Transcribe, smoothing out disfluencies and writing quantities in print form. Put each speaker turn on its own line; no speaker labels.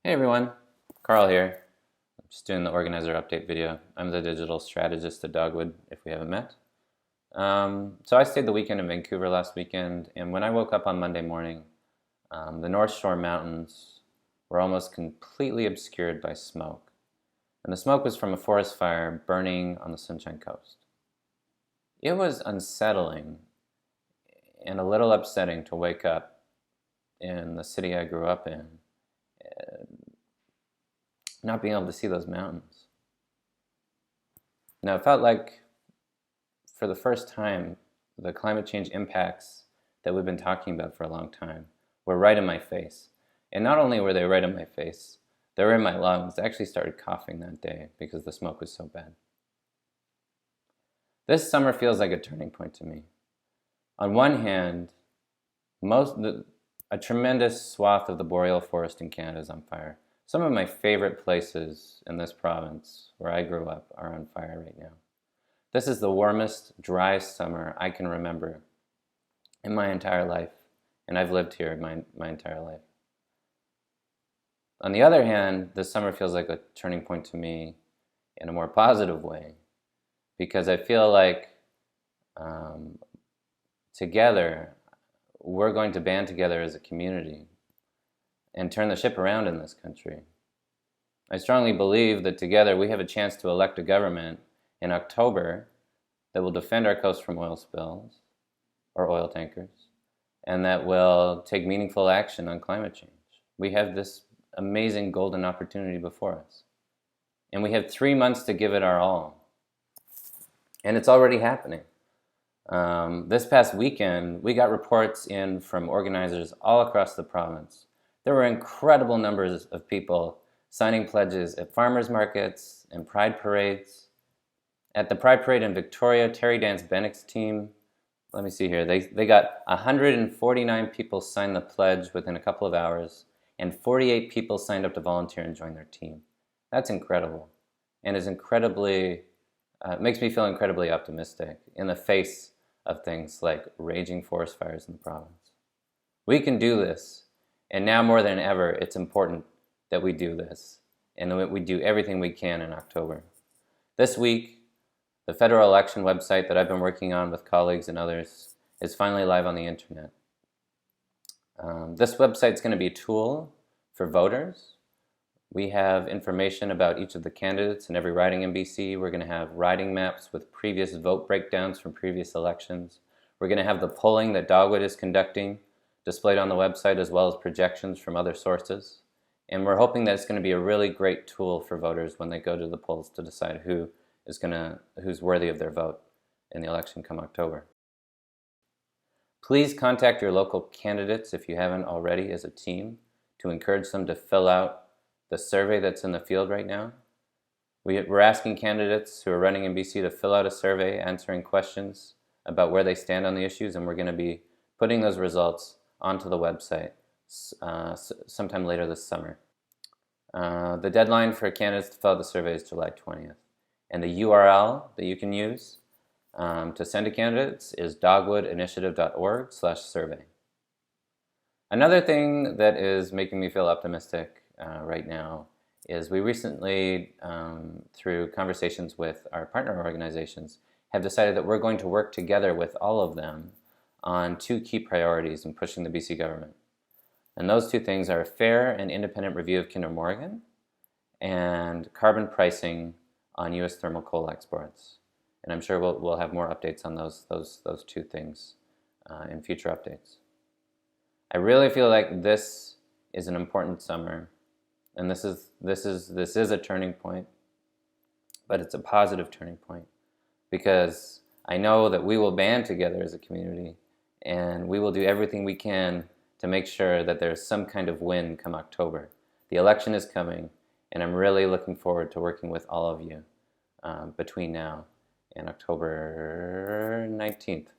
Hey everyone, Carl here. I'm just doing the organizer update video. I'm the digital strategist at Dogwood, if we haven't met. So I stayed the weekend in Vancouver last weekend, and when I woke up on Monday morning, the North Shore Mountains were almost completely obscured by smoke. And the smoke was from a forest fire burning on the Sunshine Coast. It was unsettling and a little upsetting to wake up in the city I grew up in, not being able to see those mountains. Now, it felt like, for the first time, the climate change impacts that we've been talking about for a long time were right in my face. And not only were they right in my face, they were in my lungs. I actually started coughing that day because the smoke was so bad. This summer feels like a turning point to me. On one hand, a tremendous swath of the boreal forest in Canada is on fire. Some of my favorite places in this province, where I grew up, are on fire right now. This is the warmest, driest summer I can remember in my entire life, and I've lived here my entire life. On the other hand, this summer feels like a turning point to me in a more positive way, because I feel like together, we're going to band together as a community and turn the ship around in this country. I strongly believe that together we have a chance to elect a government in October that will defend our coast from oil spills or oil tankers, and that will take meaningful action on climate change. We have this amazing golden opportunity before us, and we have 3 months to give it our all. And it's already happening. This past weekend, we got reports in from organizers all across the province. There were incredible numbers of people signing pledges at farmers markets and pride parades. At the Pride Parade in Victoria, Terry Dance Bennick's team, let me see here, they got 149 people sign the pledge within a couple of hours, and 48 people signed up to volunteer and join their team. That's incredible, and is incredibly, makes me feel incredibly optimistic in the face of things like raging forest fires in the province. We can do this, and now more than ever, it's important that we do this, and that we do everything we can in October. This week, the federal election website that I've been working on with colleagues and others is finally live on the internet. This website is going to be a tool for voters. We have information about each of the candidates in every riding in BC. We're going to have riding maps with previous vote breakdowns from previous elections. We're going to have the polling that Dogwood is conducting displayed on the website, as well as projections from other sources. And we're hoping that it's going to be a really great tool for voters when they go to the polls to decide who's worthy of their vote in the election come October. Please contact your local candidates if you haven't already as a team to encourage them to fill out the survey that's in the field right now. We're asking candidates who are running in BC to fill out a survey answering questions about where they stand on the issues, and we're going to be putting those results onto the website sometime later this summer. The deadline for candidates to fill out the survey is July 20th. And the URL that you can use to send to candidates is dogwoodinitiative.org/survey. Another thing that is making me feel optimistic right now is we recently, through conversations with our partner organizations, have decided that we're going to work together with all of them on 2 key priorities in pushing the BC government. And those 2 things are a fair and independent review of Kinder Morgan and carbon pricing on U.S. thermal coal exports. And I'm sure we'll have more updates on those 2 things in future updates. I really feel like this is an important summer, and this is a turning point, but it's a positive turning point, because I know that we will band together as a community, and we will do everything we can to make sure that there's some kind of win come October. The election is coming, and I'm really looking forward to working with all of you between now and October 19th.